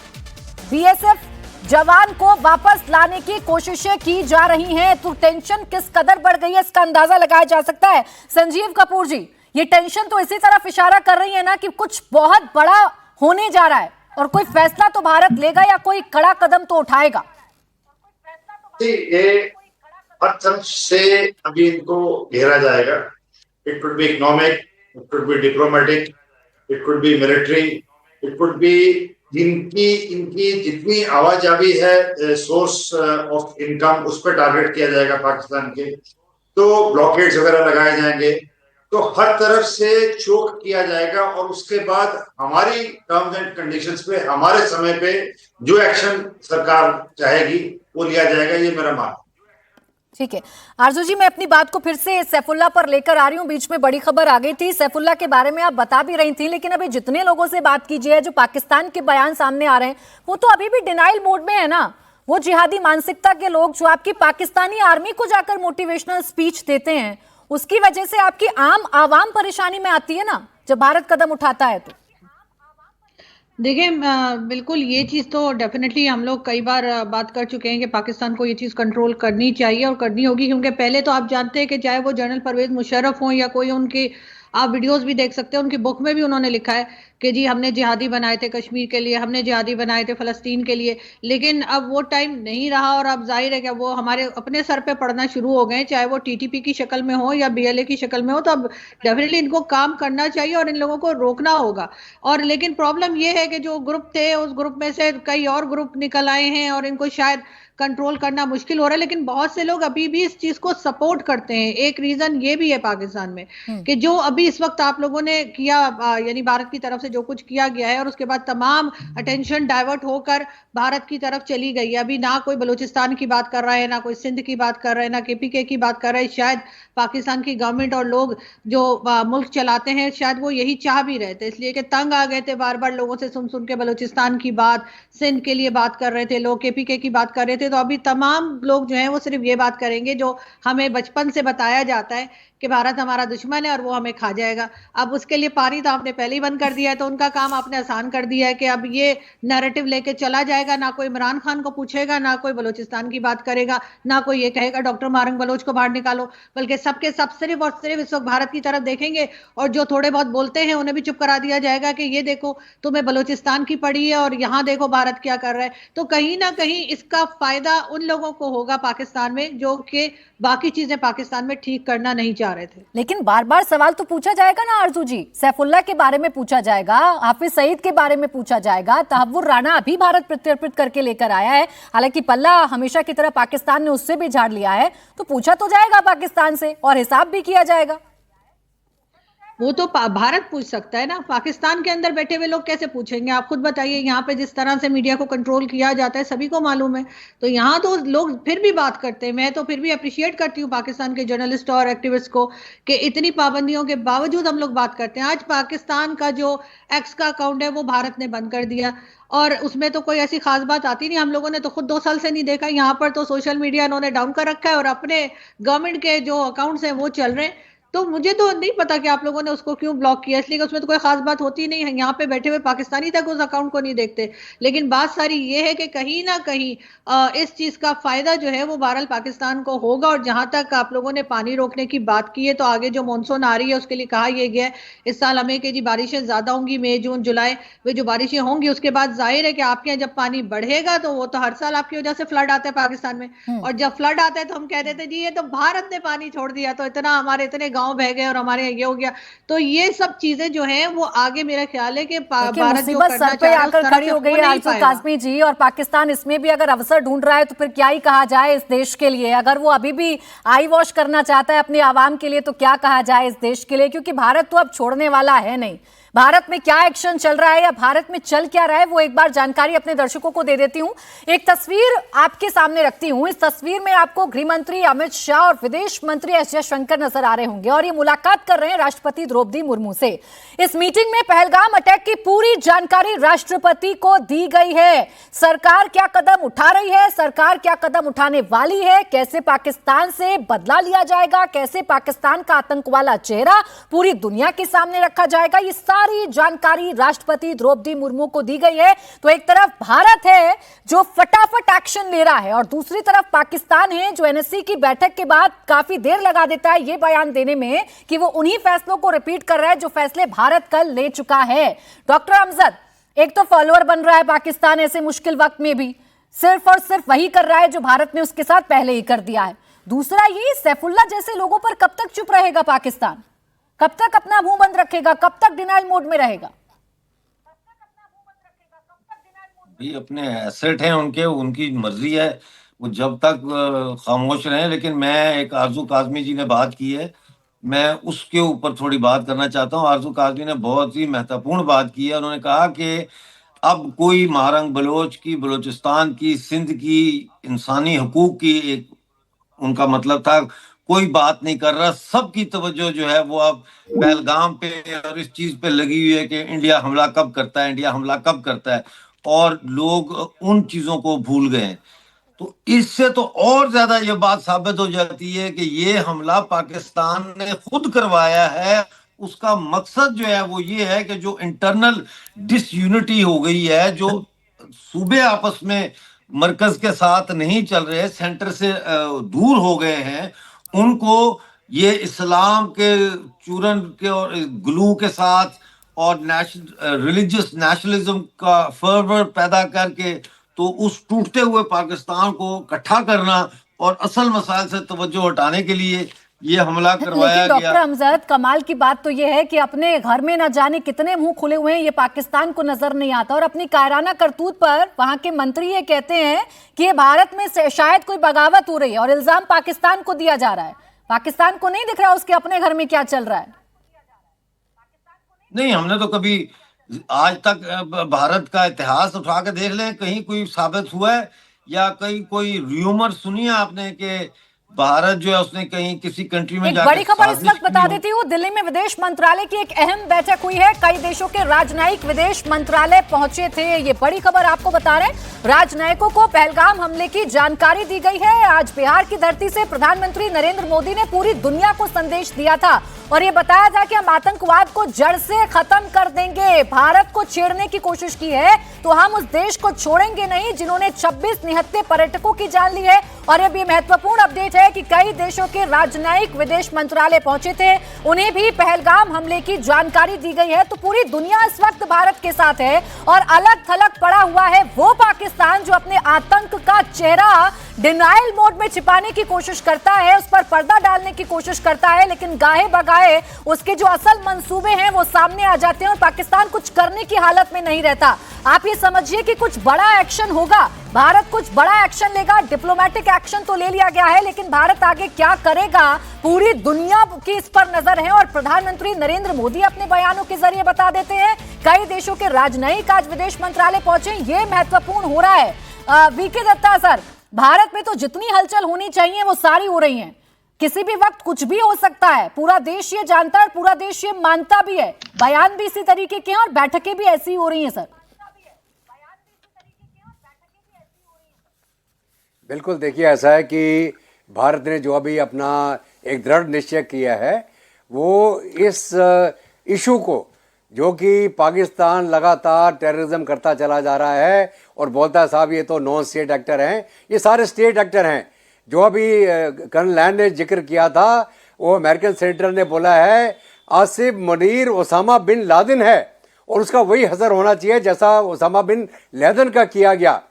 बीएसएफ जवान को वापस लाने की कोशिशें की जा रही हैं। तो टेंशन किस कदर बढ़ गई है इसका अंदाजा लगाया जा सकता है। संजीव कपूर जी, ये टेंशन तो इसी तरफ इशारा कर रही है ना कि कुछ बहुत बड़ा होने जा रहा है और कोई फैसला तो भारत लेगा या कोई कड़ा कदम तो उठाएगा। ये हर तरफ से अभी इनको घेरा जाएगा। It could be economic, it could be diplomatic, it could be military, it could be इनकी जितनी आवाजावी है सोर्स ऑफ इनकम, उस पर टारगेट किया जाएगा पाकिस्तान के। तो ब्लॉकेड्स वगैरह लगाए जाएंगे, तो हर तरफ से चोक किया जाएगा और उसके बाद हमारी टर्म्स एंड कंडीशंस पे, हमारे समय पे जो एक्शन सरकार चाहेगी वो लिया जाएगा, ये मेरा मानना है। ठीक है आरजू जी, मैं अपनी बात को फिर से सैफुल्लाह पर लेकर आ रही हूँ। बीच में बड़ी खबर आ गई थी, सैफुल्लाह के बारे में आप बता भी रही थी, लेकिन अभी जितने लोगों से बात कीजिए जो पाकिस्तान के बयान सामने आ रहे हैं वो तो अभी भी डिनाइल मोड में है ना। वो जिहादी मानसिकता के लोग जो आपकी पाकिस्तानी आर्मी को जाकर मोटिवेशनल स्पीच देते हैं, उसकी वजह से आपकी आम आवाम परेशानी में आती है ना जब भारत कदम उठाता है। तो देखिए बिल्कुल ये चीज़ तो डेफिनेटली हम लोग कई बार बात कर चुके हैं कि पाकिस्तान को ये चीज़ कंट्रोल करनी चाहिए और करनी होगी, क्योंकि पहले तो आप जानते हैं कि चाहे वो जनरल परवेज मुशर्रफ हों या कोई उनके, आप वीडियोस भी देख सकते हैं, उनकी बुक में भी उन्होंने लिखा है कि जी हमने जिहादी बनाए थे कश्मीर के लिए, हमने जिहादी बनाए थे फ़लस्तीन के लिए। लेकिन अब वो टाइम नहीं रहा और अब जाहिर है कि वो हमारे अपने सर पे पड़ना शुरू हो गए, चाहे वो टीटीपी की शक्ल में हो या बीएलए की शक्ल में हो। तो अब डेफिनेटली इनको काम करना चाहिए और इन लोगों को रोकना होगा। और लेकिन प्रॉब्लम ये है कि जो ग्रुप थे उस ग्रुप में से कई और ग्रुप निकल आए हैं और इनको शायद कंट्रोल करना मुश्किल हो रहा है। लेकिन बहुत से लोग अभी भी इस चीज को सपोर्ट करते हैं। एक रीजन ये भी है पाकिस्तान में कि जो अभी इस वक्त आप लोगों ने किया, यानी भारत की तरफ से जो कुछ किया गया है और उसके बाद तमाम अटेंशन डाइवर्ट होकर भारत की तरफ चली गई है। अभी ना कोई बलूचिस्तान की बात कर रहा है, ना कोई सिंध की बात कर रहा है, ना केपीके की बात कर रहा है। शायद पाकिस्तान की गवर्नमेंट और लोग जो मुल्क चलाते हैं शायद वो यही चाह भी रहे थे, इसलिए कि तंग आ गए थे बार बार लोगों से सुन सुन के बलूचिस्तान की बात, सिंध के लिए बात कर रहे थे लोग, केपीके की बात कर रहे थे। तो अभी तमाम लोग जो हैं वो सिर्फ ये बात करेंगे जो हमें बचपन से बताया जाता है कि भारत हमारा दुश्मन है और वो हमें खा जाएगा। अब उसके लिए पानी तो आपने पहले ही बंद कर दिया है, तो उनका काम आपने आसान कर दिया है कि अब ये नैरेटिव लेके चला जाएगा। ना कोई इमरान खान को पूछेगा, ना कोई बलूचिस्तान की बात करेगा, ना कोई ये कहेगा डॉक्टर मारंग बलोच को बाहर निकालो, बल्कि सबके सब सिर्फ और सिर्फ इस वक्त भारत की तरफ देखेंगे। और जो थोड़े बहुत बोलते हैं उन्हें भी चुप करा दिया जाएगा कि ये देखो तुम्हें बलूचिस्तान की पड़ी है और यहाँ देखो भारत क्या कर रहा है। तो कहीं ना कहीं इसका फायदा उन लोगों को होगा पाकिस्तान में जो कि बाकी चीजें पाकिस्तान में ठीक करना नहीं चाह रहे थे। लेकिन बार बार सवाल तो पूछा जाएगा ना आरजू जी, सैफुल्लाह के बारे में पूछा जाएगा, हाफिज सईद के बारे में पूछा जाएगा, तहव्वुर राना अभी भारत प्रत्यर्पित करके लेकर आया है, हालांकि पल्ला हमेशा की तरह पाकिस्तान ने उससे भी झाड़ लिया है। तो पूछा तो जाएगा पाकिस्तान से और हिसाब भी किया जाएगा। वो तो भारत पूछ सकता है ना, पाकिस्तान के अंदर बैठे हुए लोग कैसे पूछेंगे? आप खुद बताइए, यहाँ पे जिस तरह से मीडिया को कंट्रोल किया जाता है सभी को मालूम है। तो यहाँ तो लोग फिर भी बात करते हैं। मैं तो फिर भी अप्रिशिएट करती हूँ पाकिस्तान के जर्नलिस्ट और एक्टिविस्ट को कि इतनी पाबंदियों के बावजूद हम लोग बात करते हैं। आज पाकिस्तान का जो एक्स का अकाउंट है वो भारत ने बंद कर दिया और उसमें तो कोई ऐसी खास बात आती नहीं। हम लोगों ने तो खुद 2 साल से नहीं देखा। यहाँ पर तो सोशल मीडिया इन्होंने डाउन कर रखा है और अपने गवर्नमेंट के जो अकाउंट्स हैं वो चल रहे हैं। तो मुझे तो नहीं पता कि आप लोगों ने उसको क्यों ब्लॉक किया, इसलिए कि उसमें तो कोई खास बात होती नहीं है। यहाँ पे बैठे हुए पाकिस्तानी तक उस अकाउंट को नहीं देखते। लेकिन बात सारी ये है कि कहीं ना कहीं इस चीज का फायदा जो है वो बहरहाल पाकिस्तान को होगा। और जहां तक आप लोगों ने पानी रोकने की बात की है, तो आगे जो मानसून आ रही है उसके लिए कहा यह गया है इस साल हमें कि जी बारिशें ज्यादा होंगी, मई जून जुलाई में जो बारिशें होंगी। उसके बाद जाहिर है कि आपके यहाँ जब पानी बढ़ेगा तो वो तो हर साल आपकी वजह से फ्लड आता है पाकिस्तान में। और जब फ्लड आता है तो हम कह देते जी ये तो भारत ने पानी छोड़ दिया, तो इतना हमारे इतने गांव बह गए और हमारे ये हो गया। तो ये सब चीजें जो हैं वो आगे मेरा ख्याल है कि भारत जो करना सर पे आकर खड़ी हो गई है आरजू काज़मी जी, और पाकिस्तान इसमें भी अगर अवसर ढूंढ रहा है तो फिर क्या ही कहा जाए इस देश के लिए। अगर वो अभी भी आई वॉश करना चाहता है अपने आवाम के लिए तो क्या कहा जाए इस देश के लिए, क्योंकि भारत तो अब छोड़ने वाला है नहीं। भारत में क्या एक्शन चल रहा है या भारत में चल क्या रहा है वो एक बार जानकारी अपने दर्शकों को दे देती हूं। एक तस्वीर आपके सामने रखती हूं। इस तस्वीर में आपको गृह मंत्री अमित शाह और विदेश मंत्री एस जयशंकर नजर आ रहे होंगे और ये मुलाकात कर रहे हैं राष्ट्रपति द्रौपदी मुर्मू से। इस मीटिंग में पहलगाम अटैक की पूरी जानकारी राष्ट्रपति को दी गई है। सरकार क्या कदम उठा रही है, सरकार क्या कदम उठाने वाली है, कैसे पाकिस्तान से बदला लिया जाएगा, कैसे पाकिस्तान का आतंक वाला चेहरा पूरी दुनिया के सामने रखा जाएगा, ये सारी जानकारी राष्ट्रपति द्रौपदी मुर्मू को दी गई है। तो एक तरफ भारत है जो फटाफट एक्शन ले रहा है और दूसरी तरफ पाकिस्तान है जो एनएससी की बैठक के बाद काफी देर लगा देता है ये बयान देने में कि वो उन्हीं फैसलों को रिपीट कर रहा है जो फैसले भारत कल ले चुका है। डॉक्टर अमजद, एक तो फॉलोअर बन रहा है पाकिस्तान ऐसे मुश्किल वक्त में भी, सिर्फ और सिर्फ वही कर रहा है जो भारत ने उसके साथ पहले ही कर दिया है। दूसरा ये सैफुल्ला जैसे लोगों पर कब तक चुप रहेगा पाकिस्तान, कब तक अपना मुंह बंद रखेगा, कब तक डिनाइल मोड में रहेगा? भाई अपने एसेट हैं उनके, उनकी मर्जी है, वो जब तक खामोश रहे। लेकिन मैं एक आरजू काज़मी जी ने बात की है, मैं उसके ऊपर थोड़ी बात करना चाहता हूँ। आरजू काज़मी ने बहुत ही महत्वपूर्ण बात की है। उन्होंने कहा कि अब कोई महारंग बलोच की, बलोचिस्तान की, सिंध की, इंसानी हकूक की, एक उनका मतलब था, कोई बात नहीं कर रहा। सबकी तवज्जो जो है वो अब पहलगाम पे और इस चीज पे लगी हुई है कि इंडिया हमला कब करता है, इंडिया हमला कब करता है, और लोग उन चीजों को भूल गए। तो इससे तो और ज्यादा ये बात साबित हो जाती है कि ये हमला पाकिस्तान ने खुद करवाया है। उसका मकसद जो है वो ये है कि जो इंटरनल डिसयूनिटी हो गई है, जो सूबे आपस में मरकज के साथ नहीं चल रहे, सेंटर से दूर हो गए हैं, उनको ये इस्लाम के चूरन के और ग्लू के साथ और रिलीजियस नेशनलिज्म का फर्वर पैदा करके तो उस टूटते हुए पाकिस्तान को इकट्ठा करना और असल मसाइल से तवज्जो हटाने के लिए ये हमला करवाया गया। डॉक्टर अमजद, कमाल की बात तो ये है कि अपने घर में न जाने कितने मुंह खुले हुए हैं, ये पाकिस्तान को नजर नहीं आता। और अपनी कायराना करतूत पर वहां के मंत्री ये कहते हैं कि ये भारत में शायद कोई बगावत हो रही है और इल्जाम पाकिस्तान को दिया जा रहा है। पाकिस्तान को नहीं दिख रहा उसके अपने घर में क्या चल रहा है? नहीं, हमने तो कभी आज तक भारत का इतिहास उठा के देख लें, कहीं कोई साबित हुआ है या कहीं कोई र्यूमर सुनी है आपने कि भारत जो है उसने कहीं किसी कंट्री में एक बड़ी खबर इस वक्त बता देती हूँ। दिल्ली में विदेश मंत्रालय की एक अहम बैठक हुई है। कई देशों के राजनयिक विदेश मंत्रालय पहुंचे थे। ये बड़ी खबर आपको बता रहे हैं। राजनयिकों को पहलगाम हमले की जानकारी दी गई है। आज बिहार की धरती से प्रधानमंत्री नरेंद्र मोदी ने पूरी दुनिया को संदेश दिया था और ये बताया था कि हम आतंकवाद को जड़ से खत्म कर देंगे। भारत को छेड़ने की कोशिश की है तो हम उस देश को छोड़ेंगे नहीं जिन्होंने 26 निहत्थे पर्यटकों की जान ली है। और ये भी महत्वपूर्ण अपडेट है कि कई देशों के राजनयिक विदेश मंत्रालय पहुंचे थे, उन्हें भी पहलगाम हमले की जानकारी दी गई है। तो पूरी दुनिया इस वक्त भारत के साथ है और अलग थलग पड़ा हुआ है वो पाकिस्तान जो अपने आतंक का चेहरा डिनाइल मोड में छिपाने की कोशिश करता है, उस पर पर्दा डालने की कोशिश करता है, लेकिन गाहे बगाहे उसके जो असल मंसूबे हैं वो सामने आ जाते हैं और पाकिस्तान कुछ करने की हालत में नहीं रहता। आप ये समझिए कि कुछ बड़ा एक्शन होगा भारत कुछ बड़ा एक्शन लेगा, डिप्लोमेटिक एक्शन तो ले लिया गया है, लेकिन भारत आगे क्या करेगा पूरी दुनिया की इस पर नजर है। और प्रधानमंत्री नरेंद्र मोदी अपने बयानों के जरिए बता देते हैं। कई देशों के राजनयिक आज विदेश मंत्रालय पहुंचे, ये महत्वपूर्ण हो रहा है। वीके दत्ता सर, भारत में तो जितनी हलचल होनी चाहिए वो सारी हो रही है, किसी भी वक्त कुछ भी हो सकता है, पूरा देश ये जानता है और पूरा देश ये मानता भी है। बयान भी इसी तरीके के हैं और बैठकें भी ऐसी हो रही हैं सर। बिल्कुल, देखिए ऐसा है कि भारत ने जो अभी अपना एक दृढ़ निश्चय किया है वो इस इशू को, जो कि पाकिस्तान लगातार टेररिज्म करता चला जा रहा है और बोलता है साहब ये तो नॉन स्टेट एक्टर हैं, ये सारे स्टेट एक्टर हैं। जो अभी कर्नल लैंड ने जिक्र किया था वो अमेरिकन सेनेटर ने बोला है Asif Munir Osama bin Laden है और उसका वही असर होना चाहिए जैसा ओसामा बिन लादेन का किया गया।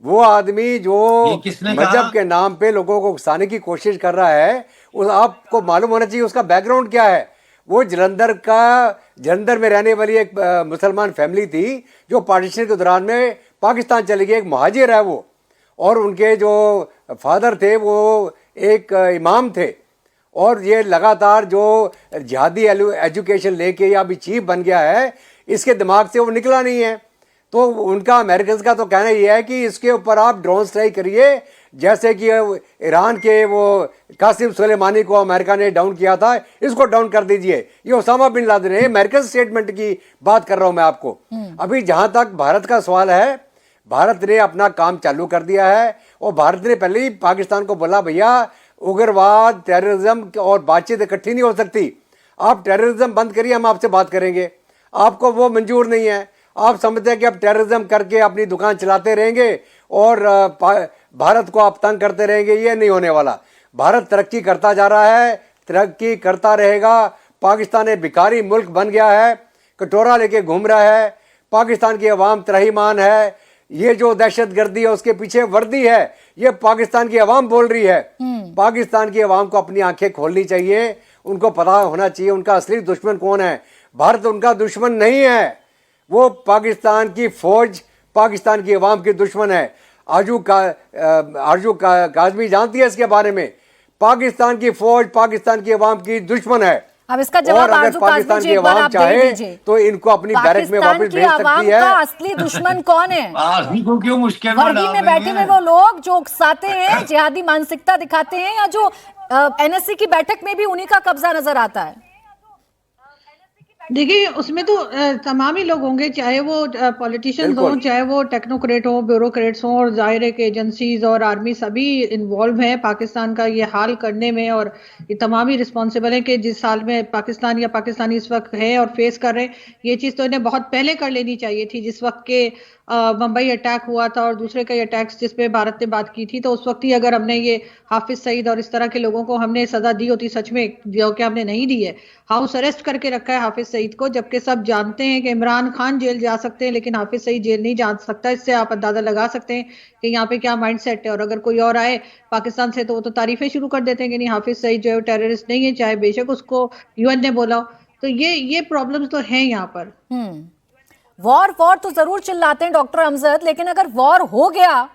वो आदमी जो मजहब के नाम पे लोगों को उकसाने की कोशिश कर रहा है, उस आपको मालूम होना चाहिए उसका बैकग्राउंड क्या है। वो जलंधर में रहने वाली एक मुसलमान फैमिली थी जो पार्टीशन के दौरान में पाकिस्तान चली गई, एक मुहाजिर है वो, और उनके जो फादर थे वो एक इमाम थे। और ये लगातार जो जिहादी एजुकेशन लेके या अभी चीफ बन गया है, इसके दिमाग से वो निकला नहीं है। तो उनका अमेरिकन का तो कहना यह है कि इसके ऊपर आप ड्रोन स्ट्राइक करिए, जैसे कि ईरान के वो कासिम सुलेमानी को अमेरिका ने डाउन किया था, इसको डाउन कर दीजिए। ये ओसामा बिन लादेन है, अमेरिकन स्टेटमेंट की बात कर रहा हूं मैं आपको। अभी जहां तक भारत का सवाल है, भारत ने अपना काम चालू कर दिया है और भारत ने पहले ही पाकिस्तान को बोला भैया उग्रवाद, टेररिज्म और बातचीत इकट्ठी नहीं हो सकती। आप टेररिज्म बंद करिए, हम आपसे बात करेंगे। आपको वो मंजूर नहीं है, आप समझते हैं कि आप टेररिज्म करके अपनी दुकान चलाते रहेंगे और भारत को आप तंग करते रहेंगे, ये नहीं होने वाला। भारत तरक्की करता जा रहा है, तरक्की करता रहेगा। पाकिस्तान एक भिखारी मुल्क बन गया है, कटोरा लेके घूम रहा है। पाकिस्तान की अवाम त्राहीमान है। ये जो दहशतगर्दी है उसके पीछे वर्दी है, ये पाकिस्तान की अवाम बोल रही है। पाकिस्तान की अवाम को अपनी आंखें खोलनी चाहिए, उनको पता होना चाहिए उनका असली दुश्मन कौन है। भारत उनका दुश्मन नहीं है, वो पाकिस्तान की फौज, पाकिस्तान की अवाम की दुश्मन है। आरजू काजमी जानती है इसके बारे में। पाकिस्तान की फौज पाकिस्तान की अवाम की दुश्मन है। अब इसका जवाब और अगर पाकिस्तान की अवाम चाहे तो इनको अपनी बैरक में वापस भेज सकती है। असली दुश्मन कौन है? को क्यों मुश्किल वर्दी में बैठे हुए वो लोग जो उकसाते हैं, जिहादी मानसिकता दिखाते हैं, या जो एनएससी की बैठक में भी उन्हीं का कब्जा नजर आता है? देखिए उसमें तो तमाम ही लोग होंगे, चाहे वो पॉलिटिशियंस हों, चाहे वो टेक्नोक्रेट हों, ब्यूरोक्रेट्स हों, और जाहिर है कि एजेंसीज और आर्मी सभी इन्वॉल्व हैं पाकिस्तान का ये हाल करने में। और ये तमाम ही रिस्पॉन्सिबल हैं कि जिस हाल में पाकिस्तान या पाकिस्तानी इस वक्त है और फेस कर रहे हैं, ये चीज़ तो इन्हें बहुत पहले कर लेनी चाहिए थी। जिस वक्त के मुंबई अटैक हुआ था और दूसरे कई अटैक्स जिस पे भारत ने बात की थी, तो उस वक्त ही अगर हमने ये हाफिज सईद और इस तरह के लोगों को हमने सजा दी होती, सच में जो कि हमने नहीं दी है। हाउस अरेस्ट करके रखा है हाफिज सईद को, जबकि सब जानते हैं कि इमरान खान जेल जा सकते हैं लेकिन हाफिज सईद जेल नहीं जा सकता। इससे आप अंदाजा लगा सकते हैं कि यहाँ पे क्या माइंड सेट है। और अगर कोई और आए पाकिस्तान से तो वो तो तारीफें शुरू कर देते हैं कि नहीं हाफिज सईद जो है टेररिस्ट नहीं है, चाहे बेशक उसको यूएन ने बोला हो। तो ये प्रॉब्लम्स तो हैं यहाँ पर। वॉर तो जरूर चिल्लाते हैं डॉक्टर अमजद, लेकिन अगर वॉर हो गया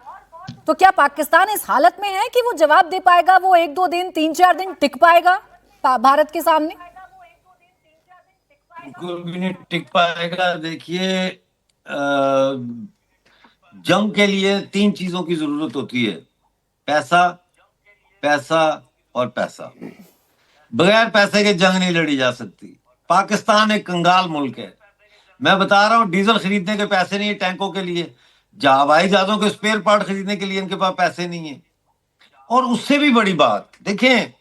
तो क्या पाकिस्तान इस हालत में है कि वो जवाब दे पाएगा? वो 1-2 दिन, 3-4 दिन टिक पाएगा भारत के सामने? बिल्कुल भी नहीं टिक पाएगा। देखिए जंग के लिए 3 चीजों की जरूरत होती है, पैसा, पैसा और पैसा। बगैर पैसे के जंग नहीं लड़ी जा सकती। पाकिस्तान एक कंगाल मुल्क है। मैं बता रहा हूँ, डीजल खरीदने के पैसे नहीं है टैंकों के लिए, हवाई जहाजों के स्पेयर पार्ट खरीदने के लिए इनके पास पैसे नहीं है। और उससे भी बड़ी बात देखें,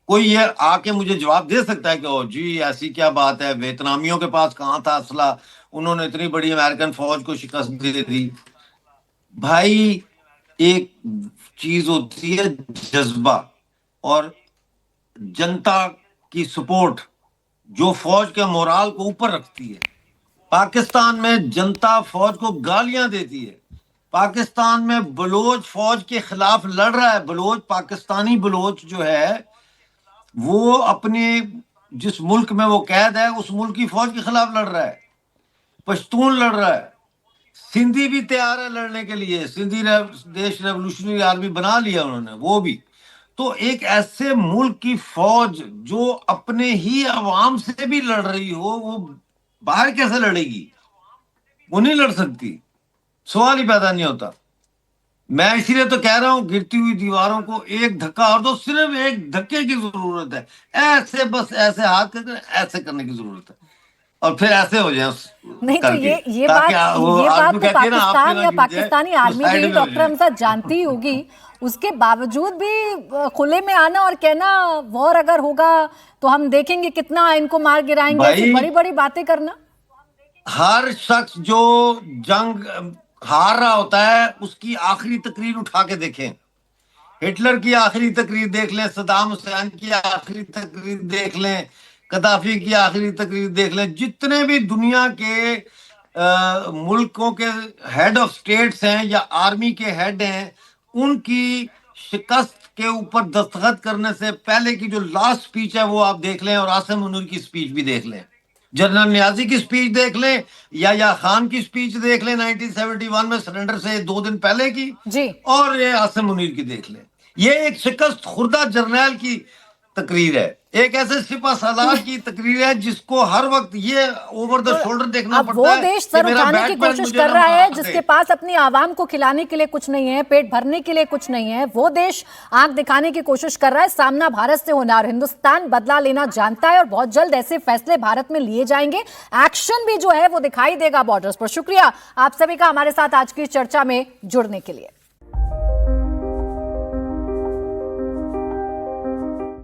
कोई ये आके मुझे जवाब दे सकता है कि ओ जी ऐसी क्या बात है, वियतनामियों के पास कहाँ था असला, उन्होंने इतनी बड़ी अमेरिकन फौज को शिकस्त दे दी। भाई एक चीज होती है जज्बा और जनता की सपोर्ट जो फौज के मोराल को ऊपर रखती है। पाकिस्तान में जनता फौज को गालियां देती है। पाकिस्तान में बलोच फौज के खिलाफ लड़ रहा है। बलोच, पाकिस्तानी बलोच जो है वो अपने जिस मुल्क में वो कैद है उस मुल्क की फौज के खिलाफ लड़ रहा है। पश्तून लड़ रहा है, सिंधी भी तैयार है लड़ने के लिए, देश रेवोल्यूशनरी आर्मी बना लिया उन्होंने, वो भी। तो एक ऐसे मुल्क की फौज जो अपने ही अवाम से भी लड़ रही हो, वो बाहर कैसे लड़ेगी? वो नहीं लड़ सकती, सवाल ही पैदा नहीं होता। मैं इसीलिए तो कह रहा हूं, गिरती हुई दीवारों को एक धक्का और दो, सिर्फ एक धक्के की जरूरत है। ऐसे बस ऐसे हाथ करके ऐसे करने की जरूरत है, और फिर ऐसे हो जाए नहीं तो करके, ये ताकि बात वो तो आदमी कहती है ना, आप पाकिस्तान पे या ना गिर जाए, पाकिस्तानी वो आर्मी साइड भी में हो डॉक्टर जाए। हमसाद जानती ही होगी। उसके बावजूद भी खुले में आना और कहना वॉर अगर होगा तो हम देखेंगे कितना इनको मार गिराएंगे, ऐसी भाई, बड़ी बड़ी बातें करना। हर शख्स जो जंग हार रहा होता है उसकी आखिरी तकरीर उठा के देखें। हिटलर की आखिरी तकरीर देख लें, सद्दाम हुसैन की आखिरी तकरीर देख लें, कदाफी की आखिरी तकरीर देख लें। जितने भी दुनिया के मुल्कों के हेड ऑफ स्टेट्स हैं या आर्मी के हेड हैं, उनकी शिकस्त के ऊपर दस्तखत करने से पहले की जो लास्ट स्पीच है वो आप देख लें, और आसिम मुनीर की स्पीच भी देख लें, जनरल नियाजी की स्पीच देख लें, या खान की स्पीच देख लें 1971 में सरेंडर से 2 दिन पहले की जी। और ये आसिम मुनीर की देख लें। ये एक शिकस्त खुर्दा जर्नैल की तकरीर है, एक ऐसे सिपा सालार की तकरीर है जिसको हर वक्त ये ओवर द शोल्डर देखना अब पड़ता वो है देश कि सर मेरा उठाने की बैटमैन कोशिश मुझे कर ना रहा है मार जिसके दे। पास अपनी आवाम को खिलाने के लिए कुछ नहीं है, पेट भरने के लिए कुछ नहीं है। वो देश आंख दिखाने की कोशिश कर रहा है, सामना भारत से होना, और हिंदुस्तान बदला लेना जानता है और बहुत जल्द ऐसे फैसले भारत में लिए जाएंगे। एक्शन भी जो है वो दिखाई देगा बॉर्डर्स पर। शुक्रिया आप सभी का हमारे साथ आज की चर्चा में जुड़ने के लिए।